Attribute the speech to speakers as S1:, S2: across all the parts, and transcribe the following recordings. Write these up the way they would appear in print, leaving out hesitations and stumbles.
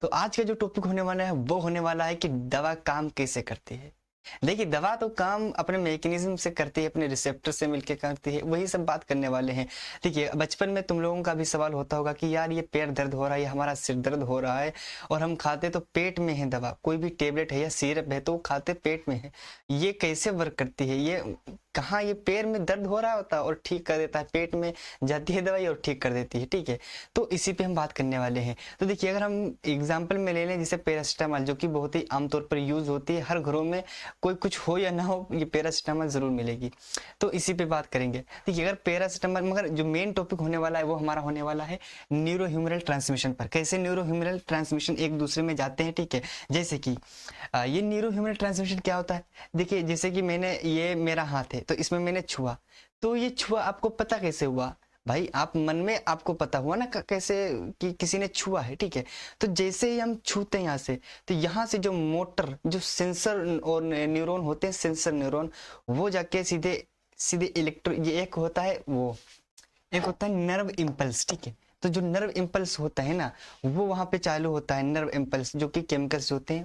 S1: तो आज का जो टॉपिक होने वाला है वो होने वाला है कि दवा काम कैसे करती है। देखिए, दवा तो काम अपने मैकेनिज्म से करती है, अपने रिसेप्टर से मिलके करती है, वही सब बात करने वाले हैं। देखिए, बचपन में तुम लोगों का भी सवाल होता होगा कि यार ये पैर दर्द हो रहा है या हमारा सिर दर्द हो रहा है और हम खाते तो पेट में है दवा, कोई भी टेबलेट है या सिरप है तो खाते पेट में है, ये कैसे वर्क करती है, ये कहाँ, ये पैर में दर्द हो रहा होता है और ठीक कर देता है, पेट में जाती है दवाई और ठीक कर देती है। ठीक है, तो इसी पे हम बात करने वाले हैं। तो देखिए, अगर हम एग्जाम्पल में ले लें जैसे पैरासिटामोल, जो कि बहुत ही आमतौर पर यूज होती है, हर घरों में कोई कुछ हो या ना हो ये पैरासिटामोल जरूर मिलेगी। तो इसी पे बात करेंगे। देखिए, अगर पैरासिटामोल, मगर जो मेन टॉपिक होने वाला है वो हमारा होने वाला है न्यूरो ह्यूमरल ट्रांसमिशन पर, कैसे न्यूरो ह्यूमरल ट्रांसमिशन एक दूसरे में जाते हैं। ठीक है, जैसे कि ये न्यूरो ह्यूमरल ट्रांसमिशन क्या होता है। देखिए, जैसे कि मैंने, ये मेरा हाथ है तो इसमें मैंने छुआ, तो ये छुआ आपको पता कैसे हुआ भाई, आप मन में आपको पता हुआ ना कैसे कि किसी ने छुआ है। ठीक है, तो जैसे ही हम छूते हैं यहाँ से, तो यहाँ से जो मोटर, जो सेंसर और न्यूरॉन होते हैं, सेंसर न्यूरॉन, वो जाके सीधे सीधे ये एक होता है, वो एक होता है नर्व इम्पल्स। ठीक है, तो जो नर्व इम्पल्स होता है ना, वो वहां पे चालू होता है, नर्व इम्पल्स, जो कि केमिकल्स होते हैं,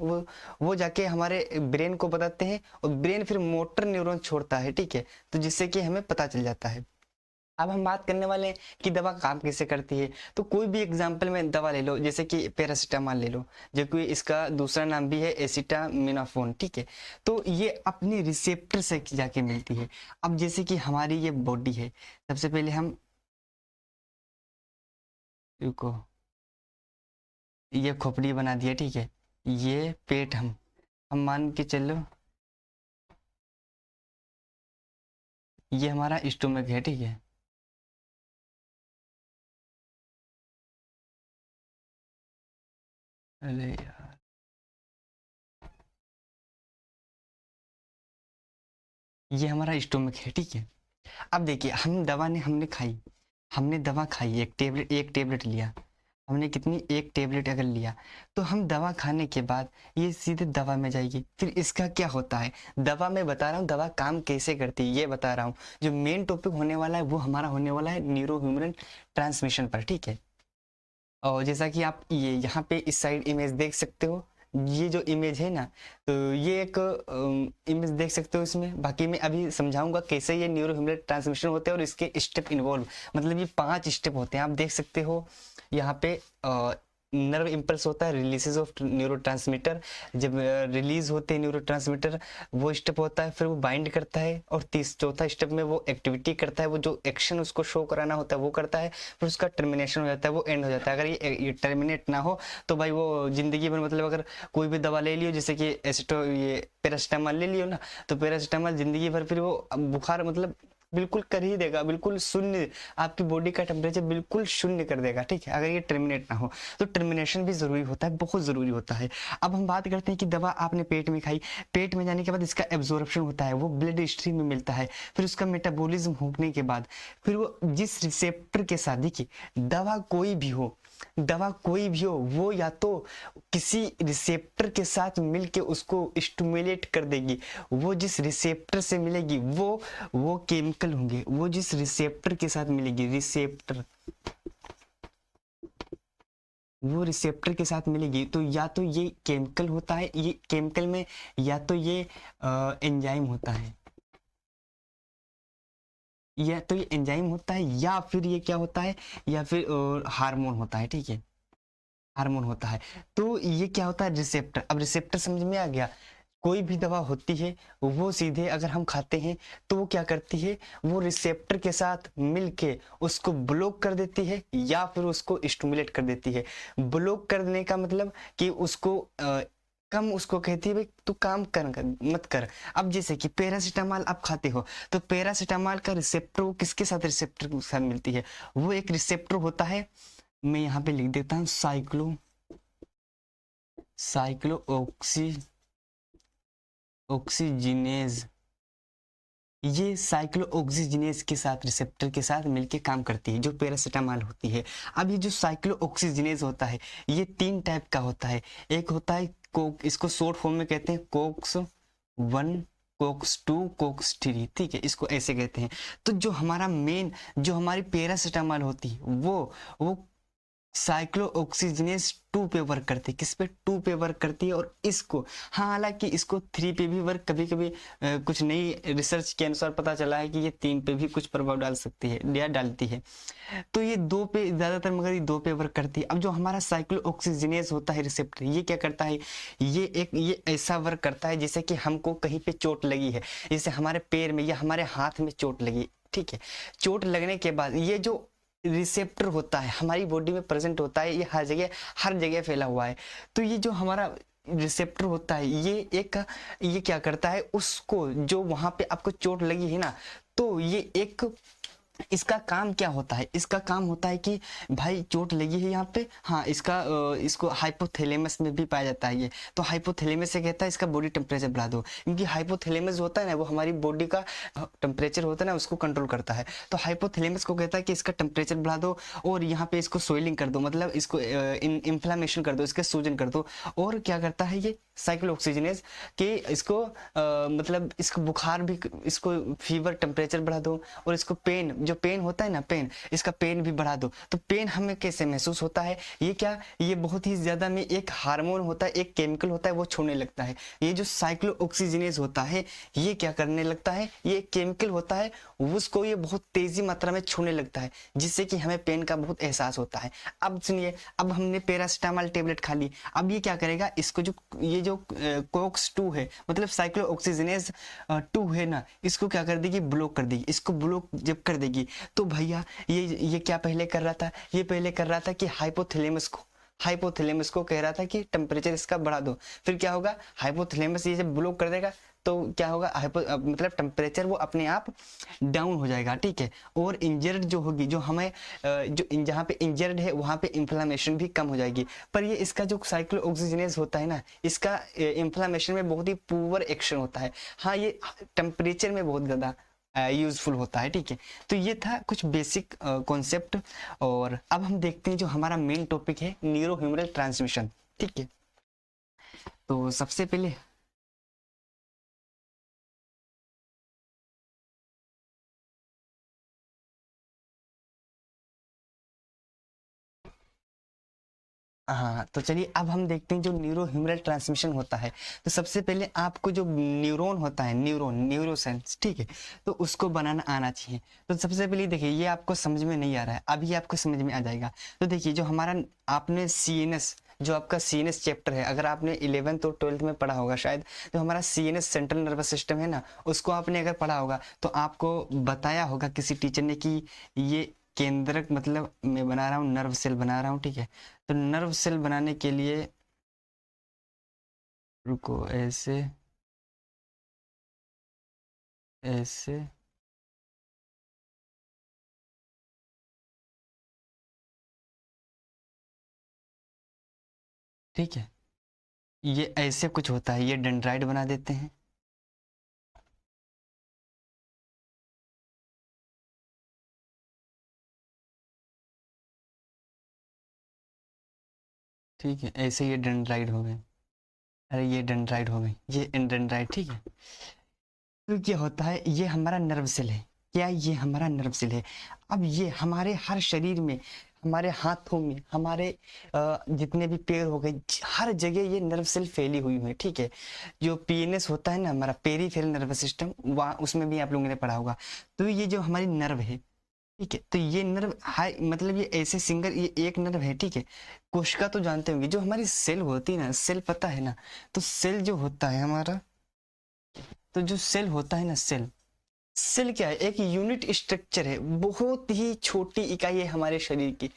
S1: वो जाके हमारे ब्रेन को बताते हैं और ब्रेन फिर मोटर न्यूरॉन छोड़ता है। ठीक है, तो जिससे कि हमें पता चल जाता है। अब हम बात करने वाले हैं कि दवा काम कैसे करती है। तो कोई भी एग्जाम्पल में दवा ले लो, जैसे कि पैरासिटामोल ले लो, जो कि इसका दूसरा नाम भी है एसिटामिनोफेन। ठीक है, तो ये अपने रिसेप्टर से जाके मिलती है। अब जैसे कि हमारी ये बॉडी है, सबसे पहले हम, रुको, ये खोपड़ी बना दिया। ठीक है, ये पेट, हम मान के चलो ये हमारा स्टोमक है। ठीक है, अरे यार, ये हमारा स्टोमक है। ठीक है, अब देखिए, हमने खाई, हमने दवा खाई, एक टेबलेट लिया, हमने कितनी, एक टेबलेट अगर लिया, तो हम दवा खाने के बाद ये सीधे दवा में जाएगी। फिर इसका क्या होता है, दवा में बता रहा हूँ, दवा काम कैसे करती है ये बता रहा हूँ। जो मेन टॉपिक होने वाला है वो हमारा होने वाला है न्यूरो ह्यूमरल ट्रांसमिशन पर। ठीक है, और जैसा कि आप ये यहाँ पे इस साइड इमेज देख सकते हो, ये जो इमेज है ना, तो ये एक इमेज देख सकते हो इसमें। बाकी मैं अभी समझाऊंगा कैसे ये न्यूरो ह्यूमरल ट्रांसमिशन होते हैं और इसके स्टेप इन्वॉल्व, मतलब ये 5 स्टेप होते हैं। आप देख सकते हो यहाँ पे नर्व इम्पल्स होता है, रिलीजेस ऑफ न्यूरोट्रांसमीटर, जब रिलीज होते हैं न्यूरोट्रांसमीटर, वो स्टेप होता है। फिर वो बाइंड करता है और चौथा स्टेप में वो एक्टिविटी करता है, वो जो एक्शन उसको शो कराना होता है वो करता है। फिर उसका टर्मिनेशन हो जाता है, वो एंड हो जाता है। अगर ये टर्मिनेट ना हो तो भाई वो जिंदगी भर, मतलब अगर कोई भी दवा ले लियो, जैसे कि ये पैरासिटामोल ले लियो ना, तो पैरासिटामोल जिंदगी भर फिर वो बुखार मतलब बिल्कुल कर ही देगा, बिल्कुल शून्य, आपकी बॉडी का टेम्परेचर बिल्कुल शून्य कर देगा। ठीक है, अगर ये टर्मिनेट ना हो तो टर्मिनेशन भी जरूरी होता है, बहुत जरूरी होता है। अब हम बात करते हैं कि दवा आपने पेट में खाई, पेट में जाने के बाद इसका एब्जॉर्प्शन होता है, वो ब्लड स्ट्रीम में मिलता है, फिर उसका मेटाबॉलिज्म होने के बाद फिर वो जिस रिसेप्टर के साथ, देखिए दवा कोई भी हो, दवा कोई भी हो, वो या तो किसी रिसेप्टर के साथ मिलके उसको स्टिमुलेट कर देगी, वो जिस रिसेप्टर से मिलेगी वो केमिकल होंगे, वो जिस रिसेप्टर के साथ मिलेगी, रिसेप्टर, वो रिसेप्टर के साथ मिलेगी, तो या तो ये केमिकल होता है, ये केमिकल में या तो ये एंजाइम होता है, या तो ये एंजाइम होता है, या फिर ये क्या होता है, या फिर हार्मोन होता है। ठीक है, हार्मोन होता है। तो ये क्या होता है, रिसेप्टर। अब रिसेप्टर समझ में आ गया। कोई भी दवा होती है वो सीधे अगर हम खाते हैं तो वो क्या करती है, वो रिसेप्टर के साथ मिलके उसको ब्लॉक कर देती है या फिर उसको स्टिमुलेट कर देती है। ब्लॉक करने का मतलब कि उसको कम, उसको कहती है भाई तू काम मत कर। अब जैसे कि पैरासिटामोल आप खाते हो, तो पैरासिटामोल का रिसेप्टर वो किसके साथ, रिसेप्टर के साथ मिलती है, वो एक रिसेप्टर होता है, मैं यहाँ पे लिख देता हूँ साइक्लो ऑक्सीजिनेज। ये साइक्लो ऑक्सीजिनेज के साथ, रिसेप्टर के साथ मिलके काम करती है, जो पैरासिटामोल होती है। अब ये जो साइक्लो ऑक्सीजिनेज होता है, ये 3 टाइप का होता है। एक होता है इसको शॉर्ट फॉर्म में कहते हैं कोक्स 1, कोक्स 2, कोक्स 3। ठीक है, इसको ऐसे कहते हैं। तो जो हमारा मेन, जो हमारी पैरासिटामोल होती है वो साइक्लोऑक्सीजनेस 2 पे वर्क करती है। किस पे? 2 पे वर्क करती है। और इसको, हाँ, हालांकि इसको 3 पे भी वर्क कभी कभी कुछ नई रिसर्च के अनुसार पता चला है कि ये 3 पे भी कुछ प्रभाव डाल सकती है या डालती है। तो ये 2 पे ज़्यादातर, मगर ये 2 पे वर्क करती है। अब जो हमारा साइक्लोऑक्सीजनेस होता है रिसेप्टर, ये क्या करता है? ये ऐसा वर्क करता है जैसे कि हमको कहीं पे चोट लगी है, जैसे हमारे पैर में या हमारे हाथ में चोट लगी, ठीक है। चोट लगने के बाद ये जो रिसेप्टर होता है हमारी बॉडी में प्रेजेंट होता है, ये हर जगह फैला हुआ है। तो ये जो हमारा रिसेप्टर होता है, ये क्या करता है, उसको, जो वहां पे आपको चोट लगी है ना, तो ये एक, इसका काम क्या होता है? इसका काम होता है कि भाई चोट लगी है यहाँ पे, हाँ, इसको हाइपोथैलेमस में भी पाया जाता है ये। तो हाइपोथैलेमस से कहता है इसका बॉडी टेम्परेचर बढ़ा दो, क्योंकि हाइपोथैलेमस होता है ना, वो हमारी बॉडी का टेम्परेचर होता है ना, उसको कंट्रोल करता है। तो हाइपोथैलेमस को कहता है कि इसका टेम्परेचर बढ़ा दो, और यहाँ पे इसको स्वेलिंग कर दो, मतलब इसको इन्फ्लामेशन कर दो, इसके सूजन कर दो। और क्या करता है ये साइक्लोऑक्सीजनेस कि इसको मतलब इसको बुखार भी, इसको फीवर, टेम्परेचर बढ़ा दो, और इसको पेन, जो पेन होता है ना, पेन, इसका पेन भी बढ़ा दो। तो पेन हमें कैसे महसूस होता है? ये बहुत ही ज्यादा में एक हार्मोन होता है, एक केमिकल होता है, वो छोड़ने लगता है। ये जो साइक्लोऑक्सीजनेस होता है, ये क्या करने लगता है? ये एक केमिकल होता है, उसको ये बहुत तेजी मात्रा में छोड़ने लगता है, जिससे कि हमें पेन का बहुत एहसास होता है। अब सुनिए, अब हमने पैरासिटामोल टेबलेट खा ली, अब ये क्या करेगा? इसको ये जो कोक्स 2 है, मतलब साइक्लोऑक्सीजनेस 2 है ना, इसको क्या कर देगी? ब्लॉक कर देगी। इसको ब्लॉक जब कर देगी तो भैया ये क्या पहले कर रहा था? ये पहले कर रहा था कि हाइपोथैलेमस को कह रहा था कि टेम्परेचर इसका बढ़ा दो। फिर क्या होगा? हाइपोथैलेमस ये जब ब्लॉक कर देगा तो क्या होगा? मतलब टेम्परेचर वो अपने आप डाउन हो जाएगा, ठीक है। और इंजर्ड जो होगी, जो हमें जहाँ पे इंजर्ड है वहाँ पे इन्फ्लामेशन भी कम हो जाएगी। पर ये इसका जो साइक्लोऑक्सीजनेस होता है ना, इसका इन्फ्लामेशन में बहुत ही पुअर एक्शन होता है। हाँ, ये टेम्परेचर में बहुत ज़्यादा यूजफुल होता है, ठीक है। तो ये था कुछ बेसिक कॉन्सेप्ट। और अब हम देखते हैं जो हमारा मेन टॉपिक है, न्यूरो ह्यूमरल ट्रांसमिशन, ठीक है। तो सबसे पहले हाँ, तो चलिए अब हम देखते हैं जो न्यूरो ह्यूमरल ट्रांसमिशन होता है। तो सबसे पहले आपको जो न्यूरॉन होता है, न्यूरोसेंस, ठीक है, तो उसको बनाना आना चाहिए। तो सबसे पहले देखिए, ये आपको समझ में नहीं आ रहा है, अभी आपको समझ में आ जाएगा। तो देखिए, जो हमारा आपने सीएनएस, जो आपका सीएनएस चैप्टर है, अगर आपने 11th और 12th में पढ़ा होगा शायद, जो हमारा सीएनएस सेंट्रल नर्वस सिस्टम है ना, उसको आपने अगर पढ़ा होगा तो आपको बताया होगा किसी टीचर ने कि ये केंद्रक, मतलब मैं बना रहा हूँ, नर्व सेल बना रहा हूँ, ठीक है। तो नर्व सेल बनाने के लिए, रुको, ऐसे ऐसे, ठीक है, ये ऐसे कुछ होता है, ये डेंड्राइट बना देते हैं, ठीक है, ऐसे ये डेंड्राइट हो गए। अरे ये डेंड्राइट हो गई, ये डेंड्राइट, ठीक है। तो क्या होता है? ये हमारा नर्व सेल है। क्या? ये हमारा नर्व सेल है। अब ये हमारे हर शरीर में, हमारे हाथों में, हमारे जितने भी पैर हो गए, हर जगह ये नर्व सेल फैली हुई है, ठीक है। जो पीएनएस होता है ना, हमारा पेरीफेरल नर्वस सिस्टम, वहाँ उसमें भी आप लोगों ने पढ़ा होगा। तो ये जो हमारी नर्व है, ठीक है, तो ये नर्व हाई, मतलब ये ऐसे सिंगल, ये एक नर्व है, ठीक है। कोशिका तो जानते होंगे, जो हमारी सेल होती है ना, सेल पता है ना, तो सेल जो होता है हमारा, तो जो सेल होता है ना, सेल सेल क्या है? एक यूनिट स्ट्रक्चर है, बहुत ही छोटी इकाई है हमारे शरीर की।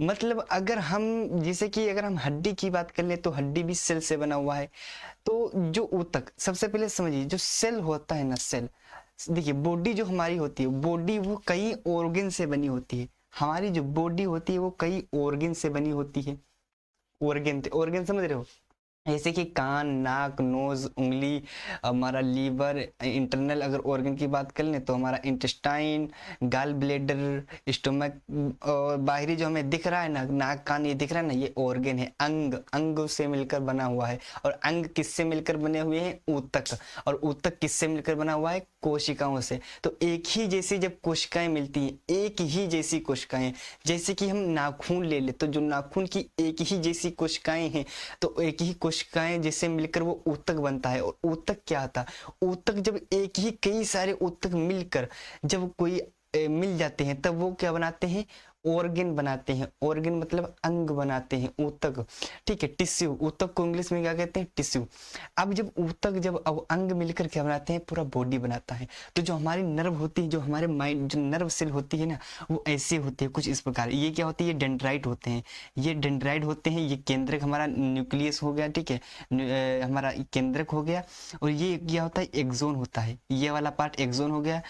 S1: मतलब अगर हम, जैसे कि अगर हम हड्डी की बात कर ले, तो हड्डी भी सेल से बना हुआ है। तो जो ऊतक, सबसे पहले समझिए, जो सेल होता है ना, सेल, देखिए, बॉडी जो हमारी होती है, बॉडी वो कई ऑर्गन से बनी होती है। हमारी जो बॉडी होती है वो कई ऑर्गन से बनी होती है। ऑर्गन, ऑर्गन समझ रहे हो? जैसे कि कान, नाक, नोज, उंगली, हमारा लीवर, इंटरनल अगर ऑर्गन की बात कर लें तो हमारा इंटेस्टाइन, गाल ब्लेडर, स्टोमक, और बाहरी जो हमें दिख रहा है ना, नाक, कान, ये दिख रहा है ना, ये ऑर्गन है। अंग, अंग से मिलकर बना हुआ है। और अंग किससे मिलकर बने हुए हैं? ऊतक। और ऊतक किससे मिलकर बना हुआ है? कोशिकाओं से। तो एक ही जैसी जब कोशिकाएं मिलती हैं, एक ही जैसी कोशिकाएं, जैसे कि हम नाखून ले ले तो जो नाखून की एक ही जैसी कोशिकाएं हैं, तो एक ही कोशिकाएं जिससे मिलकर वो ऊतक बनता है। और ऊतक क्या था? ऊतक जब एक ही कई सारे ऊतक मिलकर जब कोई मिल जाते हैं, तब वो क्या बनाते हैं? ऑर्गन बनाते हैं। ऑर्गन मतलब अंग बनाते हैं, ऊतक। ठीक है, टिश्यू। ऊतक को इंग्लिश में क्या कहते हैं? टिश्यू। अब जब ऊतक, जब अब अंग मिलकर क्या बनाते हैं? पूरा बॉडी बनाता है। तो जो हमारी नर्व होती है, जो हमारे माइंड, जो नर्व सेल होती है ना, वो ऐसे होती है कुछ इस प्रकार। ये क्या होती है? ये डेंड्राइट होते हैं। ये डेंड्राइट होते हैं। ये केंद्रक हमारा न्यूक्लियस हो गया, ठीक है, हमारा केंद्रक हो गया। और ये क्या होता है? एक्सोन होता है। ये वाला पार्ट एक्सोन हो गया।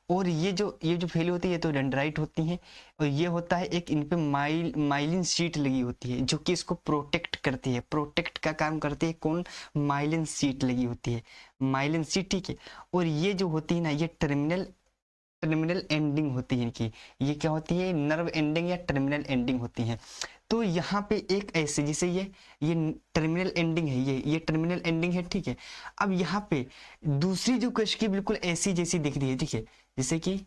S1: और ये जो फैली होती है, ये तो डेंड्राइट होती हैं। और ये होता है एक, इन पे माइलिन शीट लगी होती है, जो कि इसको प्रोटेक्ट करती है। प्रोटेक्ट का काम करती है कौन? माइलिन शीट लगी होती है, माइलिन शीट, ठीक है। और ये जो होती है ना, ये टर्मिनल एंडिंग होती है इनकी। ये क्या होती है? नर्व एंडिंग या टर्मिनल एंडिंग होती है। तो यहाँ पे एक ऐसे, जैसे ये टर्मिनल एंडिंग है, ये टर्मिनल एंडिंग है, ठीक है। अब यहाँ पे दूसरी जो कोशिका बिल्कुल ऐसी जैसी दिख रही है, ठीक है, जैसे कि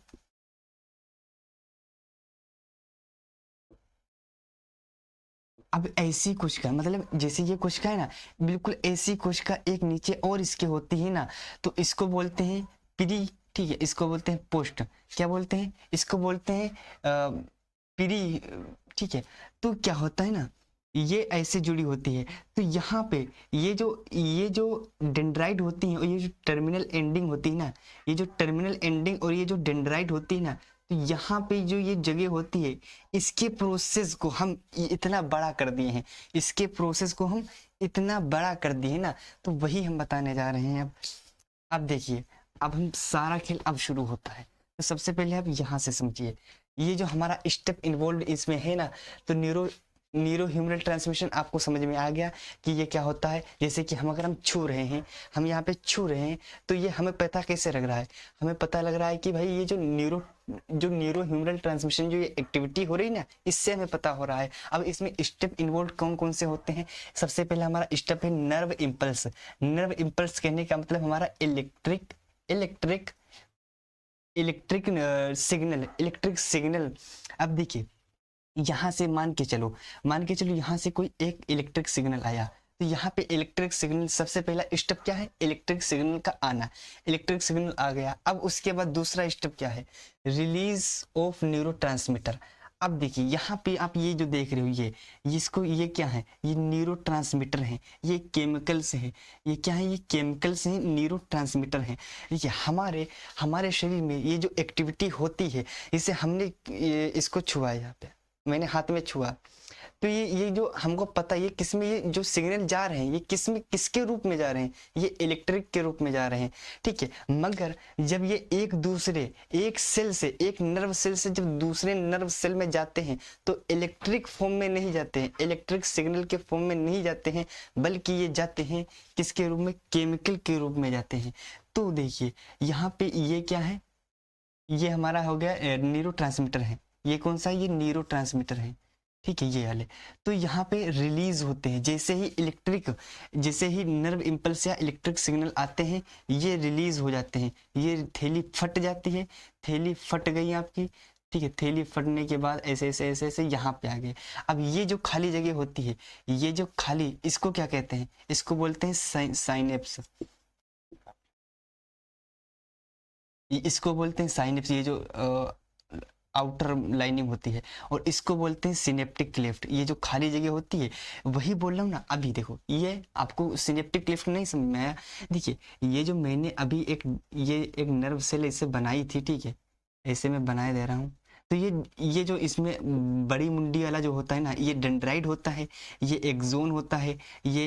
S1: अब ऐसी कोशिका, मतलब जैसे ये कोशिका है ना, बिल्कुल ऐसी कोशिका एक नीचे और इसके होती है ना, तो इसको बोलते हैं प्री, ठीक है, इसको बोलते हैं पोस्ट। क्या बोलते हैं? इसको बोलते हैं प्री, ठीक है। तो क्या होता है ना, ये ऐसे जुड़ी होती है। तो यहाँ पे ये जो डेंड्राइट होती है और ये जो टर्मिनल एंडिंग होती है ना, ये जो टर्मिनल एंडिंग और ये जो डेंड्राइट होती है ना, तो यहाँ पे जो ये जगह होती है, इसके प्रोसेस को हम इतना बड़ा कर दिए हैं, इसके प्रोसेस को हम इतना बड़ा कर दिए ना। तो वही हम बताने जा रहे हैं। अब देखिए, अब हम सारा खेल अब शुरू होता है। तो सबसे पहले आप यहाँ से समझिए, ये जो हमारा स्टेप इन्वॉल्व इसमें है ना, तो न्यूरो ह्यूमरल ट्रांसमिशन आपको समझ में आ गया कि ये क्या होता है। जैसे कि हम अगर हम छू रहे हैं, हम यहाँ पे छू रहे हैं, तो ये हमें पता कैसे लग रहा है? हमें पता लग रहा है कि भाई ये जो न्यूरो ह्यूमरल ट्रांसमिशन, जो ये एक्टिविटी हो रही है ना, इससे हमें पता हो रहा है। अब इसमें स्टेप इन्वॉल्व कौन कौन से होते हैं? सबसे पहला हमारा स्टेप है नर्व इम्पल्स। नर्व इम्पल्स कहने का मतलब हमारा इलेक्ट्रिक सिग्नल। अब देखिए, यहाँ से मान के चलो यहाँ से कोई एक इलेक्ट्रिक सिग्नल आया, तो यहाँ पे इलेक्ट्रिक सिग्नल, सबसे पहला स्टेप क्या है? इलेक्ट्रिक सिग्नल का आना। इलेक्ट्रिक सिग्नल आ गया। अब उसके बाद दूसरा स्टेप क्या है? Release of neurotransmitter. अब देखिए, यहाँ पे आप ये जो देख रहे हो, ये क्या है? ये न्यूरोट्रांसमीटर है, ये केमिकल्स है। ये क्या है? ये केमिकल्स हैं, न्यूरोट्रांसमीटर हैं। देखिए, हमारे शरीर में ये जो एक्टिविटी होती है, इसे हमने इसको छुआ, यहाँ पे मैंने हाथ में छुआ, तो ये जो हमको पता, ये किसमें, ये जो सिग्नल जा रहे हैं, ये किसके रूप में जा रहे हैं? ये इलेक्ट्रिक के रूप में जा रहे हैं, ठीक है। मगर जब ये एक सेल से, एक नर्व सेल से जब दूसरे नर्व सेल में जाते हैं, तो इलेक्ट्रिक फॉर्म में नहीं जाते हैं, इलेक्ट्रिक सिग्नल के फॉर्म में नहीं जाते हैं, बल्कि ये जाते हैं किसके रूप में? केमिकल के रूप में जाते हैं। तो देखिए, यहाँ पे ये क्या है? ये हमारा हो गया न्यूरोट्रांसमीटर है। ये कौन सा? ये न्यूरोट्रांसमीटर है, ठीक है, ये वाले। तो यहाँ पे रिलीज होते हैं, जैसे ही नर्व इम्पल्स या इलेक्ट्रिक सिग्नल आते हैं, ये रिलीज हो जाते हैं। ये थैली फट जाती है, थैली फट गई आपकी, ठीक है। थैली फटने के बाद ऐसे ऐसे ऐसे ऐसे यहाँ पे आ गए। अब ये जो खाली जगह होती है, ये जो खाली, इसको क्या कहते हैं? इसको बोलते हैं साइनेप्स। इसको बोलते हैं साइनेप्स, ये जो आउटर लाइनिंग होती है। और इसको बोलते हैं सिनेप्टिक क्लेफ्ट। ये जो खाली जगह होती है, वही बोल रहा हूँ ना। अभी देखो, ये आपको सिनेप्टिक क्लेफ्ट नहीं समझ में आया? देखिए, ये जो मैंने अभी एक नर्व सेल ऐसे बनाई थी, ठीक है, ऐसे मैं बनाए दे रहा हूँ। तो ये जो इसमें बड़ी मुंडी वाला जो होता है ना, ये डेंड्राइट होता है, ये एक्सोन होता है, ये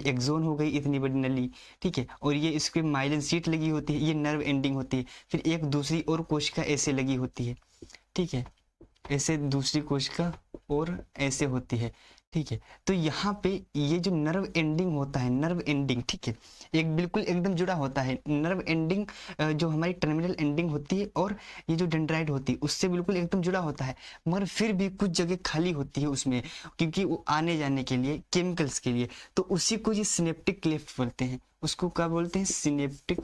S1: एक्सोन हो गई इतनी बड़ी नली, ठीक है। और ये इसके माइलिन शीट लगी होती है, ये नर्व एंडिंग होती है। फिर एक दूसरी और कोशिका ऐसे लगी होती है, ठीक है, ऐसे दूसरी कोशिका और ऐसे होती है, ठीक है। तो यहाँ पे ये जो नर्व एंडिंग होता है, नर्व एंडिंग, ठीक है, एक बिल्कुल एकदम जुड़ा होता है। नर्व एंडिंग जो हमारी टर्मिनल एंडिंग होती है और ये जो डेंड्राइट होती है उससे बिल्कुल एकदम जुड़ा होता है, मगर फिर भी कुछ जगह खाली होती है उसमें, क्योंकि वो आने जाने के लिए, केमिकल्स के लिए। तो उसी को ये सिनेप्टिक क्लेफ्ट बोलते हैं। उसको क्या बोलते हैं? Synaptic,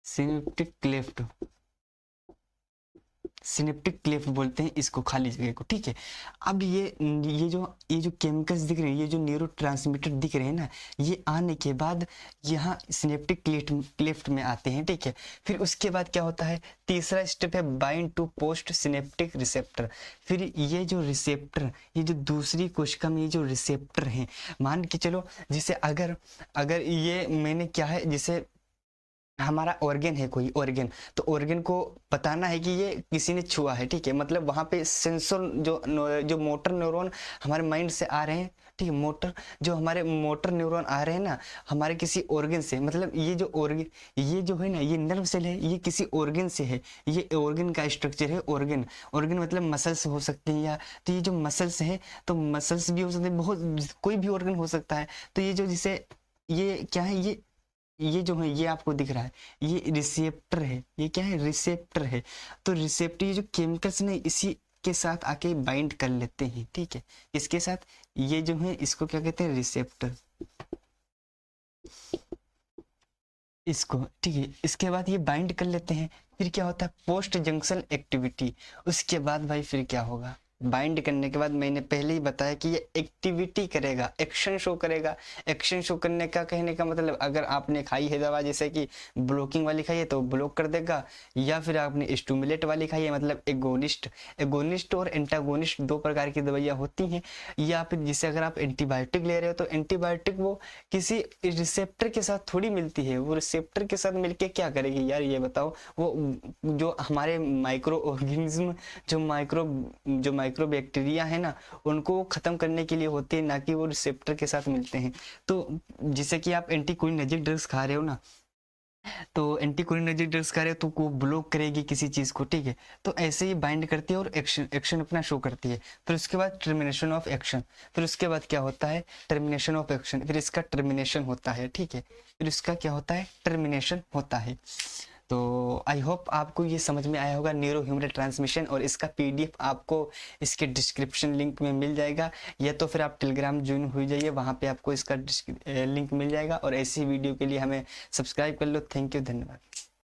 S1: synaptic cleft, synaptic cleft बोलते हैं इसको, खाली जगह को, ठीक है। अब ये जो केमिकल्स दिख रहे हैं, ये जो न्यूरोट्रांसमीटर दिख रहे हैं ना, ये आने के बाद यहाँ सिनेप्टिक क्लेफ्ट में आते हैं, ठीक है। फिर उसके बाद क्या होता है? तीसरा स्टेप है bind to post synaptic receptor. फिर ये जो रिसेप्टर, ये जो दूसरी कोशिका में ये जो रिसेप्टर हैं, मान के चलो जैसे अगर अगर ये मैंने क्या है, जैसे हमारा ऑर्गन है, कोई ऑर्गन, तो ऑर्गन को बताना है कि ये किसी ने छुआ है, ठीक है। मतलब वहाँ पे सेंसर जो मोटर न्यूरॉन हमारे माइंड से आ रहे हैं, ठीक है, हमारे मोटर न्यूरॉन आ रहे हैं ना हमारे किसी ऑर्गन से, मतलब ये जो ऑर्गन, ये जो है ना, ये नर्व सेल है, ये किसी ऑर्गन से है। ये ऑर्गन का स्ट्रक्चर है। ऑर्गन, ऑर्गन मतलब मसल्स हो सकते हैं, या तो ये जो मसल्स है, तो मसल्स भी हो सकते हैं, बहुत कोई भी ऑर्गन हो सकता है। तो ये जो जिसे, ये क्या है, ये जो है, ये आपको दिख रहा है, ये रिसेप्टर है। ये क्या है? रिसेप्टर है। तो रिसेप्टर, ये जो केमिकल्स ने इसी के साथ आके बाइंड कर लेते हैं, ठीक है। इसके साथ ये जो है, इसको क्या कहते हैं? रिसेप्टर, इसको, ठीक है। इसके बाद ये बाइंड कर लेते हैं। फिर क्या होता है? Post junction activity. उसके बाद भाई फिर क्या होगा? बाइंड करने के बाद मैंने पहले ही बताया कि ये एक्टिविटी करेगा, एक्शन शो करेगा। एक्शन शो करने का, कहने का मतलब, अगर आपने खाई है दवा, जैसे कि ब्लॉकिंग वाली खाई है तो ब्लॉक कर देगा, या फिर आपने स्टिमुलेट वाली खाई है, मतलब एगोनिस्ट और एंटागोनिस्ट, दो प्रकार की दवाइयाँ होती हैं। या फिर जिसे अगर आप एंटीबायोटिक ले रहे हो, तो एंटीबायोटिक वो किसी रिसेप्टर के साथ थोड़ी मिलती है, वो रिसेप्टर के साथ मिलके क्या करेगी यार, ये बताओ। वो जो हमारे माइक्रो ऑर्गेनिज्म, जो माइक्रो बैक्टीरिया है ना, उनको खत्म करने के लिए होते हैं, ना कि वो रिसेप्टर के साथ मिलते हैं। तो जैसे कि आप एंटीकोलिनर्जिक ड्रग्स खा रहे हो ना, तो एंटीकोलिनर्जिक ड्रग्स खा रहे हो तो वो ब्लॉक करेगी किसी चीज को, ठीक है। तो ऐसे ही बाइंड करती है और एक्शन अपना शो करती है। फिर उसके बाद टर्मिनेशन ऑफ एक्शन। फिर उसके बाद क्या होता है? Termination of action. फिर इसका टर्मिनेशन होता है, ठीक है। फिर इसका क्या होता है? टर्मिनेशन होता है। तो आई होप आपको ये समझ में आया होगा न्यूरो ह्यूमरल ट्रांसमिशन, और इसका पीडीएफ आपको इसके डिस्क्रिप्शन लिंक में मिल जाएगा, या तो फिर आप टेलीग्राम ज्वाइन हो जाइए, वहाँ पे आपको इसका लिंक मिल जाएगा। और ऐसी वीडियो के लिए हमें सब्सक्राइब कर लो। थैंक यू, धन्यवाद।